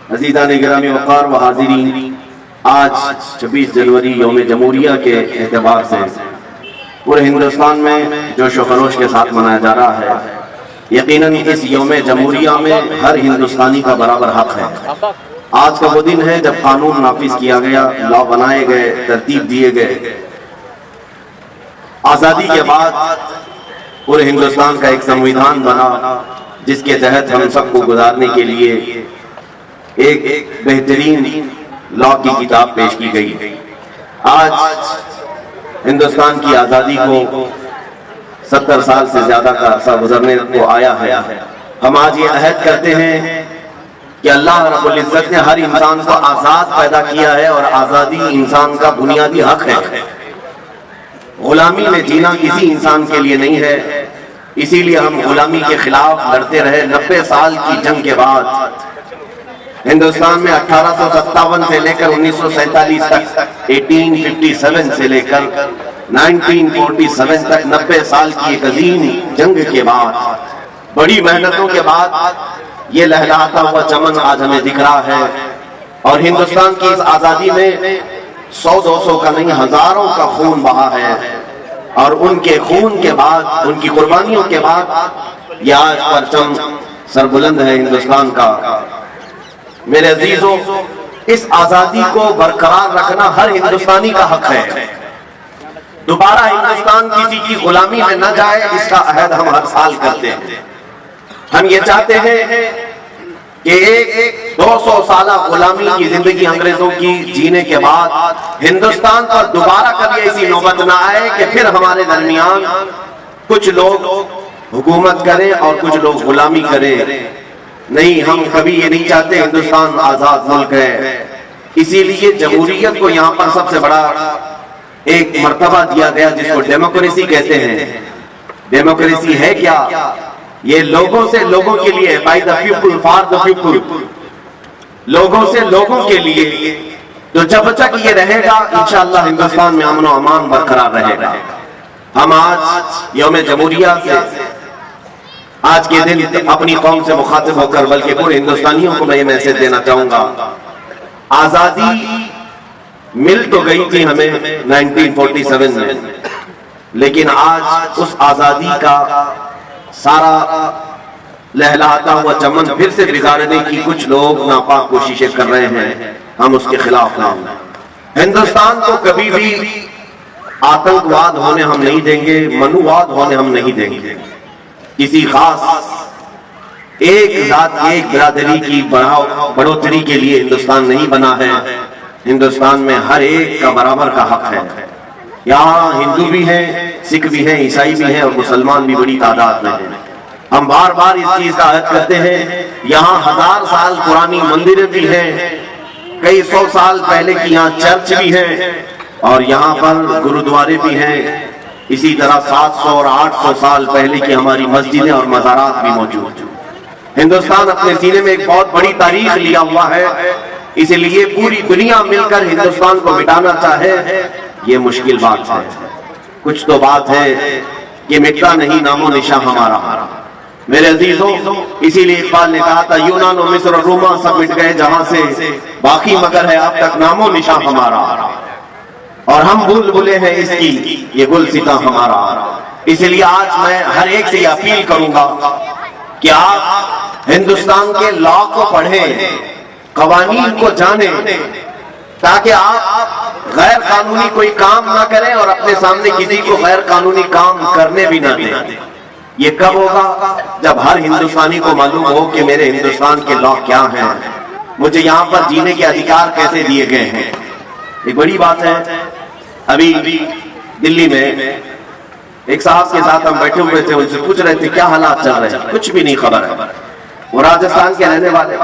عزیزان گرامی وقار و حاضرین، آج 26 جنوری یوم جمہوریہ کے اعتبار سے پورے ہندوستان میں جوش و خروش کے ساتھ منایا جا رہا ہے۔ یقیناً اس یوم جمہوریہ میں ہر ہندوستانی کا برابر حق ہے۔ آج کا وہ دن ہے جب قانون نافذ کیا گیا، لا بنائے گئے، ترتیب دیے گئے۔ آزادی کے بعد پورے ہندوستان کا ایک سنویدھان بنا جس کے تحت ہم سب کو گزارنے کے لیے ایک بہترین لا کی کتاب پیش کی گئی۔ آج ہندوستان کی آزادی کو 70 سال سے زیادہ کا عرصہ گزرنے کو آیا ہے۔ ہم آج یہ عہد کرتے ہیں کہ اللہ رب العزت نے ہر انسان کو آزاد پیدا کیا ہے اور آزادی انسان کا بنیادی حق ہے۔ غلامی میں جینا کسی انسان کے لیے نہیں ہے، اسی لیے ہم غلامی کے خلاف لڑتے رہے۔ 90 سال کی جنگ کے بعد ہندوستان میں 1857 سے لے کر 1947 تک، 1857 سے لے کر 1947 تک 90 سال کی ایک عظیم جنگ کے بعد، بڑی محنتوں کے بعد یہ لہلاتا ہوا چمن آج ہمیں دکھ رہا ہے۔ اور ہندوستان کی اس آزادی میں 100-200 کا نہیں، ہزاروں کا خون بہا ہے، اور ان کے خون کے بعد، ان کی قربانیوں کے بعد یہ آج پرچم سربلند ہے ہندوستان کا۔ میرے عزیزوں، اس آزادی کو برقرار رکھنا ہر ہندوستانی کا حق ہے۔ دوبارہ ہندوستان کسی کی غلامی میں نہ جائے، اس کا عہد ہم ہر سال کرتے ہیں۔ ہم یہ چاہتے ہیں کہ ایک 200 سالہ غلامی کی زندگی انگریزوں کی جینے کے بعد ہندوستان پر دوبارہ کبھی ایسی نوبت نہ آئے کہ پھر ہمارے درمیان کچھ لوگ حکومت کریں اور کچھ لوگ غلامی کریں۔ نہیں، ہم کبھی یہ نہیں چاہتے۔ ہندوستان آزاد ملک ہے، اسی لیے جمہوریت کو یہاں پر سب سے بڑا ایک مرتبہ دیا گیا جس کو ڈیموکریسی کہتے ہیں۔ ڈیموکریسی ہے کیا؟ یہ لوگوں سے لوگوں کے لیے، by the people for the people, لوگوں سے لوگوں کے لیے۔ تو جب تک یہ رہے گا انشاءاللہ ہندوستان میں امن و امان برقرار رہے گا۔ ہم آج یوم جمہوریہ سے، آج کے دن اپنی قوم سے مخاطب ہو کر بلکہ پورے ہندوستانیوں کو میں یہ میسج دینا چاہوں گا، آزادی مل تو گئی تھی ہمیں 1947 میں، لیکن آج اس آزادی کا سارا لہلاتا ہوا چمن پھر سے بگاڑنے کی کچھ لوگ ناپاک کوششیں کر رہے ہیں۔ ہم اس کے خلاف ہیں۔ ہندوستان کو کبھی بھی آتنکواد ہونے ہم نہیں دیں گے، منوواد ہونے ہم نہیں دیں گے۔ کسی خاص ایک ذات، ایک برادری کی بڑھوتری کے لیے ہندوستان نہیں بنا ہے۔ ہندوستان میں ہر ایک کا برابر کا حق ہے۔ یہاں ہندو بھی ہیں، سکھ بھی ہیں، عیسائی بھی ہیں، اور مسلمان بھی بڑی تعداد میں ہیں۔ ہم بار بار اس چیز کا عہد کرتے ہیں۔ یہاں 1000 سال پرانی مندریں بھی ہیں، کئی 100 سال پہلے کی یہاں چرچ بھی ہیں، اور یہاں پر گرودوارے بھی ہیں۔ اسی طرح 700 اور 800 سال پہلے کی ہماری مسجدیں اور مزارات بھی موجود ہیں۔ ہندوستان اپنے سینے میں ایک بہت بڑی تاریخ لیا ہوا ہے، اس لیے پوری دنیا مل کر ہندوستان کو مٹانا چاہے یہ مشکل بات ہے۔ کچھ تو بات ہے کہ مٹتا نہیں نام و نشاں ہمارا۔ میرے عزیزوں، اسی لیے اقبال نے کہا تھا، یونان و مصر اور روما سب مٹ گئے جہاں سے، باقی مگر ہے اب تک نام و نشاں ہمارا، اور ہم بھول بھلے ہیں اس کی یہ گلستاں ہمارا۔ اس لیے آج میں ہر ایک سے یہ اپیل کروں گا کہ آپ ہندوستان کے لا کو پڑھیں، قوانین کو جانیں، تاکہ آپ غیر قانونی کوئی کام نہ کریں اور اپنے سامنے کسی کو غیر قانونی کام کرنے بھی نہ دیں۔ یہ کب ہوگا؟ جب ہر ہندوستانی کو معلوم ہو کہ میرے ہندوستان کے لا کیا ہیں، مجھے یہاں پر جینے کے ادھیکار کیسے دیے گئے ہیں۔ ایک بڑی بات ہے، ابھی دلی میں ایک صاحب کے ساتھ ہم بیٹھے ہوئے تھے، ان سے پوچھ رہے تھے کیا حالات چل رہے ہیں، کچھ بھی نہیں خبر ہے۔ وہ راجستھان کے رہنے والے،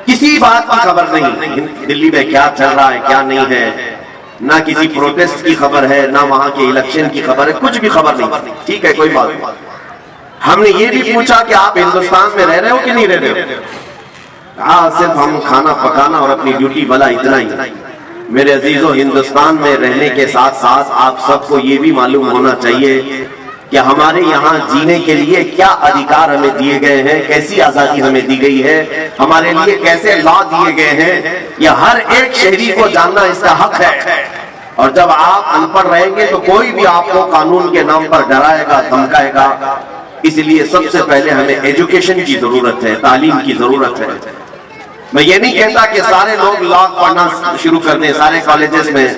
کسی بات کی خبر نہیں، دلی میں کیا چل رہا ہے کیا نہیں ہے، نہ کسی پروٹیسٹ کی خبر ہے، نہ وہاں کے الیکشن کی خبر ہے، کچھ بھی خبر نہیں۔ ٹھیک ہے، کوئی بات نہیں۔ ہم نے یہ بھی پوچھا کہ آپ ہندوستان میں رہ رہے ہو کہ نہیں رہ رہے ہو؟ صرف ہم کھانا پکانا اور اپنی ڈیوٹی بلا اتنا ہی۔ میرے عزیزوں، ہندوستان میں رہنے کے ساتھ ساتھ آپ سب کو یہ بھی معلوم ہونا چاہیے کہ ہمارے یہاں جینے کے لیے کیا ادھیکار ہمیں دیے گئے ہیں، کیسی آزادی ہمیں دی گئی ہے، ہمارے لیے کیسے لا دیے گئے ہیں، یہ ہر ایک شہری کو جاننا اس کا حق ہے۔ اور جب آپ ان پڑھ رہیں گے تو کوئی بھی آپ کو قانون کے نام پر ڈرائے گا، دھمکائے گا۔ اس لیے سب سے پہلے ہمیں ایجوکیشن کی ضرورت ہے، تعلیم کی ضرورت ہے۔ میں یہ نہیں کہتا کہ سارے لوگ لا پڑھنا شروع کر دیں، سارے کالجز میں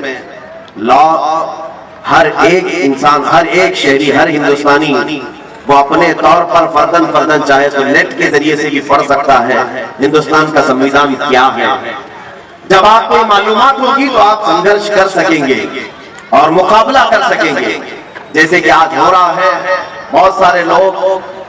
لا، ہر ایک انسان، ہر ایک شہری، ہر ہندوستانی وہ اپنے طور پر فردن چاہے تو نیٹ کے ذریعے سے بھی پڑھ سکتا ہے ہندوستان کا سمویدھان کیا ہے۔ جب آپ کو معلومات ہوگی تو آپ سنگھرش کر سکیں گے اور مقابلہ کر سکیں گے۔ جیسے کہ آج ہو رہا ہے، بہت سارے لوگ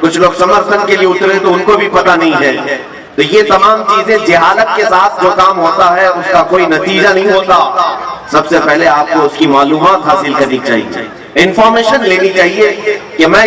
کچھ لوگ سمرتھن کے لیے اترے تو ان کو بھی پتہ نہیں ہے۔ تو یہ تمام چیزیں جہالت کے ساتھ جو کام ہوتا ہے اس کا کوئی نتیجہ نہیں ہوتا۔ سب سے پہلے آپ کو اس کی معلومات حاصل کرنی چاہیے، انفارمیشن لینی چاہیے کہ میں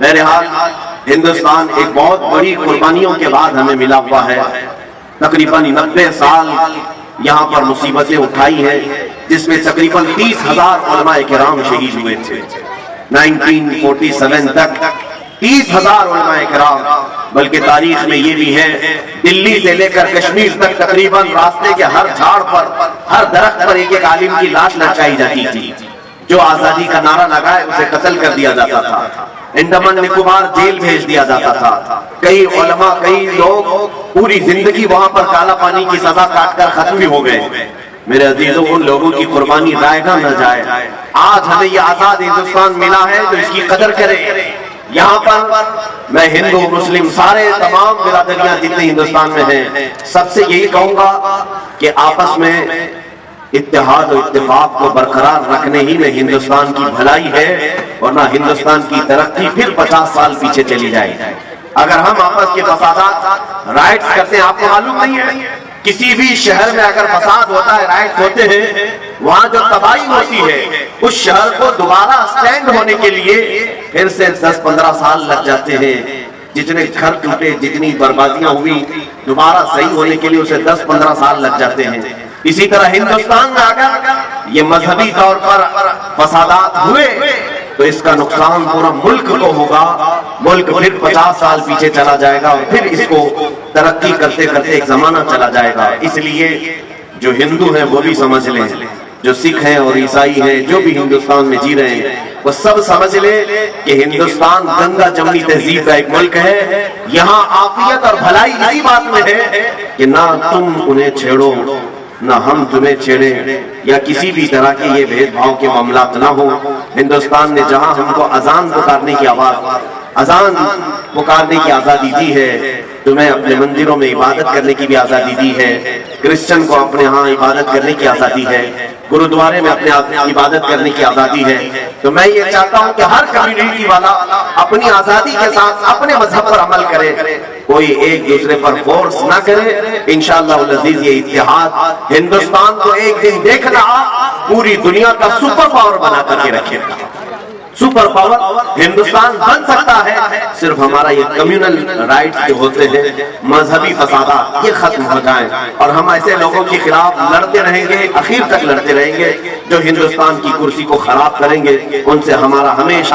بہرحال ہندوستان ایک بہت بڑی قربانیوں کے بعد ہمیں ملا ہوا ہے، تقریباً 90 سال یہاں پر مصیبتیں اٹھائی ہیں، جس میں تقریباً 30,000 علماء کرام شہید ہوئے تھے۔ 1947 تک 30,000 علماء کرام، بلکہ تاریخ میں یہ بھی ہے دلی سے لے کر کشمیر تک تقریباً راستے کے ہر جھاڑ پر، ہر درخت پر ایک عالم کی لاش لٹکائی جاتی تھی۔ جو آزادی کا نعرہ لگائے اسے قتل کر دیا جاتا تھا، انڈمان نکوبار جیل بھیج دیا جاتا تھا۔ کئی علماء، کئی لوگ پوری زندگی وہاں پر کالا پانی کی سزا کاٹ کر ختم بھی ہو گئے۔ میرے عزیزوں، ان لوگوں کی قربانی ضائع نہ جائے۔ آج ہمیں یہ آزاد ہندوستان ملا ہے تو اس کی قدر کرے۔ یہاں پر میں ہندو، مسلم، سارے تمام برادریاں جتنے ہندوستان میں ہیں، سب سے یہی کہوں گا کہ آپس میں اتحاد و اتفاق کو برقرار رکھنے ہی میں ہندوستان کی بھلائی ہے، ورنہ ہندوستان کی ترقی پھر 50 سال پیچھے چلی جائے گی۔ اگر ہم آپس کے فسادات، رائٹس کرتے ہیں، آپ کو معلوم نہیں ہے کسی بھی شہر میں اگر فساد ہوتا ہے، رائٹس ہوتے ہیں، وہاں جو تباہی ہوتی ہے اس شہر کو دوبارہ سٹینڈ ہونے کے لیے پھر سے 10-15 سال لگ جاتے ہیں۔ جتنے گھر ٹوٹے، جتنی بربادیاں ہوئی، دوبارہ صحیح ہونے کے لیے اسے 10-15 سال لگ جاتے ہیں۔ اسی طرح ہندوستان میں اگر یہ مذہبی طور پر فسادات ہوئے تو اس کا نقصان پورا ملک کو ہوگا، ملک پھر 50 سال پیچھے چلا جائے گا اور پھر اس کو ترقی کرتے کرتے ایک زمانہ چلا جائے گا۔ اس لیے جو ہندو ہیں وہ بھی سمجھ لیں، جو سکھ ہیں اور عیسائی ہیں، جو بھی ہندوستان میں جی رہے ہیں، وہ سب سمجھ لیں کہ ہندوستان گنگا جمنی تہذیب کا ایک ملک ہے۔ یہاں عافیت اور بھلائی اسی بات میں ہے کہ نہ تم انہیں چھیڑو نہ ہم تمہیں چھیڑیں، یا کسی بھی طرح کے یہ بھید بھاؤ کے معاملات نہ ہوں۔ ہندوستان نے جہاں ہم کو اذان پکارنے کی اذان پکارنے کی آزادی دی ہے، تمہیں اپنے مندروں میں عبادت کرنے کی بھی آزادی دی ہے، کرسچن کو اپنے ہاں عبادت کرنے کی آزادی ہے، گرودوارے میں اپنے عبادت کرنے کی آزادی ہے۔ تو میں یہ چاہتا ہوں کہ ہر کمیونٹی والا اپنی آزادی کے ساتھ اپنے مذہب پر عمل کرے، کوئی ایک دوسرے پر فورس نہ کرے۔ انشاءاللہ العزیز یہ اتحاد ہندوستان کو ایک دن دیکھنا پوری دنیا کا سپر پاور بنا کر کے رکھے گا۔ سپر پاور ہندوستان بن سکتا ہے صرف ہمارا یہ کمیونل رائٹس جو ہوتے ہیں، مذہبی فسادات، یہ ختم ہو جائیں اور ہم ایسے لوگوں کے خلاف لڑتے رہیں گے، اخیر تک لڑتے رہیں گے جو ہندوستان کی کرسی کو خراب کریں گے، ان سے ہمارا ہمیشہ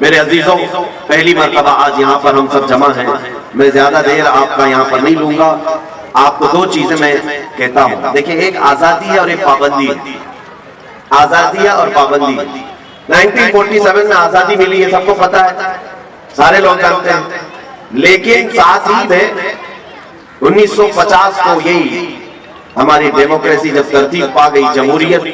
میرے عزیزوں، پہلی مرتبہ آج یہاں پر ہم سب جمع ہیں، میں زیادہ دیر آپ کا یہاں پر نہیں لوں گا۔ آپ کو دو چیزیں میں کہتا ہوں، دیکھیں، ایک آزادی ہے اور ایک پابندی ہے۔ آزادی ہے اور پابندی ہے۔ 1947 میں آزادی ملی ہے، سب کو پتا ہے، سارے لوگ جانتے ہیں، لیکن ساتھ ہی میں 1950 کو یہی ہماری ڈیموکریسی جب ترتیب پا گئی، جمہوریت،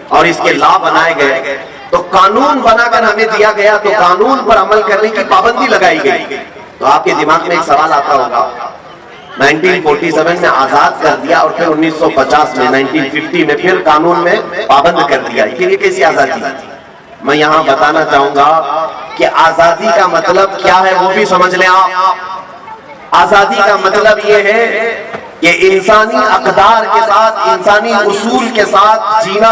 اور اس کے لا بنائے گئے تو قانون بنا کر ہمیں دیا گیا، تو قانون پر عمل کرنے کی پابندی لگائی گئی۔ تو آپ کے دماغ میں ایک سوال آتا ہوگا، 1947 میں آزاد کر دیا اور پھر 1950 میں 1950 میں پھر قانون میں پابند کر دیا، یہ کیسی آزادی؟ میں یہاں بتانا چاہوں گا کہ آزادی کا مطلب کیا ہے وہ بھی سمجھ لیں آپ۔ آزادی کا مطلب یہ ہے کہ انسانی اقدار کے ساتھ، انسانی اصول کے ساتھ جینا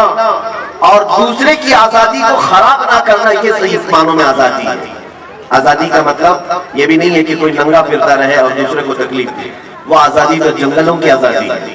اور دوسرے کی آزادی کو خراب نہ کرنا، یہ صحیح معنوں میں آزادی ہے۔ آزادی کا مطلب یہ بھی نہیں ہے کہ کوئی ننگا پھرتا رہے اور دوسرے کو تکلیف دے، وہ آزادی تو جنگلوں کی آزادی ہے،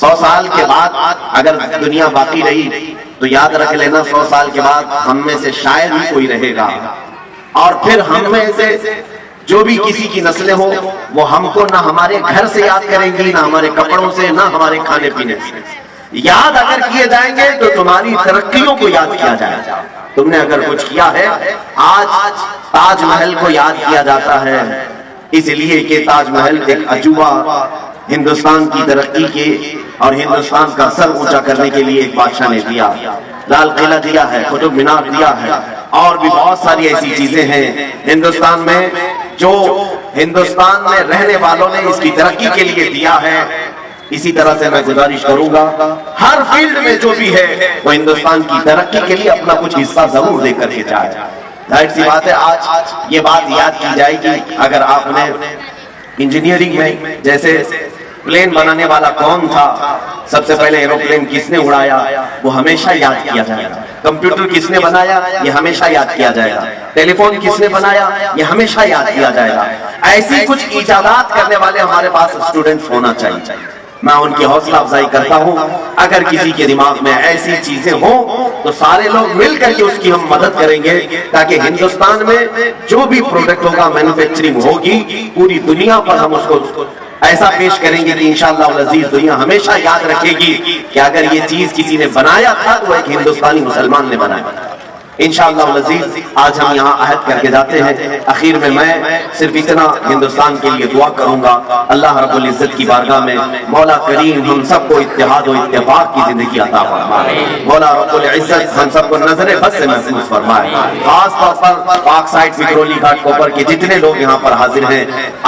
100 سال کے بعد اگر دنیا باقی رہی تو یاد رکھ لینا 100 سال کے بعد ہم میں سے شاید ہی کوئی رہے گا، اور پھر ہم میں سے جو بھی کسی کی نسلیں ہوں وہ ہم کو نہ ہمارے گھر سے یاد کریں گی، نہ ہمارے کپڑوں سے، نہ ہمارے کھانے پینے سے۔ یاد اگر کیے جائیں گے تو تمہاری ترقیوں کو یاد کیا جائے گا، تم نے اگر کچھ کیا ہے۔ آج تاج محل کو یاد کیا جاتا ہے اس لیے کہ تاج محل ایک عجوبہ ہندوستان کی ترقی کے اور ہندوستان کا سر اونچا کرنے کے لیے ایک بادشاہ نے دیا۔ لال قلعہ دیا ہے، قطب مینار دیا ہے، اور بھی بہت ساری ایسی چیزیں ہیں ہندوستان میں جو ہندوستان میں رہنے والوں نے اس کی ترقی کے لیے دیا ہے۔ اسی طرح سے میں گزارش کروں گا ہر فیلڈ میں جو بھی ہے وہ ہندوستان کی ترقی کے لیے اپنا کچھ حصہ ضرور دے کر کے جائے۔ ظاہر سی بات ہے آج یہ بات یاد کی جائے گی، اگر آپ نے انجینئرنگ میں جیسے پلین بنانے والا کون تھا، سب سے پہلے ایروپلین کس نے اڑایا، وہ ہمیشہ یاد کیا جائے گا۔ کمپیوٹر کس نے بنایا، یہ ہمیشہ یاد کیا جائے گا۔ ٹیلی فون کس نے بنایا، یہ ہمیشہ یاد کیا جائے گا۔ ایسی کچھ ایجادات کرنے والے ہمارے پاس اسٹوڈنٹس ہونا چاہیے۔ میں ان کی حوصلہ افزائی کرتا ہوں، اگر کسی کے دماغ میں ایسی چیزیں ہوں تو سارے لوگ مل کر کے اس کی ہم مدد کریں گے، تاکہ ہندوستان میں جو بھی پروڈکٹ ہوگا، مینوفیکچرنگ ہوگی، پوری دنیا پر ہم اس کو ایسا پیش کریں گے کہ انشاءاللہ العزیز دنیا ہمیشہ یاد رکھے گی کہ اگر یہ چیز کسی نے بنایا تھا تو ایک ہندوستانی مسلمان نے بنایا تھا۔ انشاءاللہ العزیز آج ہم یہاں عہد کر کے جاتے ہیں۔ اخیر میں صرف اتنا ہندوستان کے لیے دعا کروں گا، اللہ رب العزت کی بارگاہ میں مولا کریم ہم سب کو اتحاد و اتفاق کی زندگی عطا فرمائے۔ مولا رب العزت ہم سب کو نظر بد سے محفوظ فرمائے۔ خاص طور پر پاک سائٹ وکرولی گھاٹ کوپر کے جتنے لوگ یہاں پر حاضر ہیں،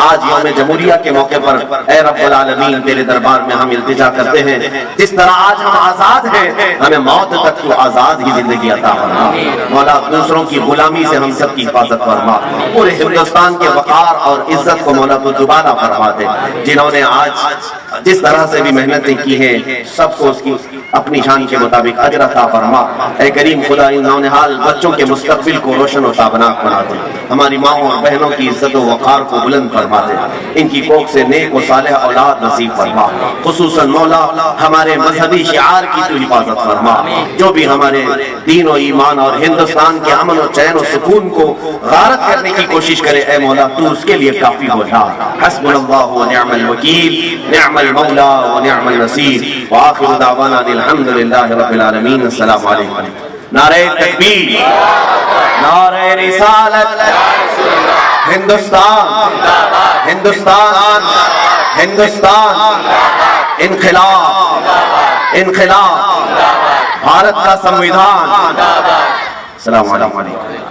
آج یوم جمہوریہ کے موقع پر اے رب العالمین تیرے دربار میں ہم التجا کرتے ہیں، جس طرح آج ہم آزاد ہیں، ہمیں موت تک تو آزاد ہی زندگی عطا فرما۔ مولا دوسروں کی غلامی سے ہم سب کی حفاظت فرما، پورے ہندوستان کے وقار اور عزت کو مولا تو دوبارہ فرما دے۔ جنہوں نے آج جس طرح سے بھی محنتیں کی ہیں، سب کو اس کی اپنی شان کے مطابق اجر عطا فرما۔ اے کریم خدا ان نونہال بچوں کے مستقبل کو روشن و تابناک بنا دے، ہماری ماؤں اور بہنوں کی عزت و وقار کو بلند فرما دے، ان کی کوکھ سے نیک و صالح اولاد نصیب فرما۔ خصوصاً مولا ہمارے مذہبی شعار کی تو حفاظت فرما، جو بھی ہمارے دین و ایمان اور ہندوستان کے امن و چین و سکون کو غارت کرنے کی کوشش کرے، اے مولا تو اس کے لیے کافی ہو جا۔ حسبنا اللہ و نعم الوکیل، نعم المولا و نعم النصیر، وآخر دعوانا الحمدللہ رب العالمین۔ السلام علیکم۔ نعرہ تکبیر، نعرہ رسالت، ہندوستان، ہندوستان، ہندوستان، انقلاب، انقلاب، بھارت کا سمویدھان۔ السلام علیکم۔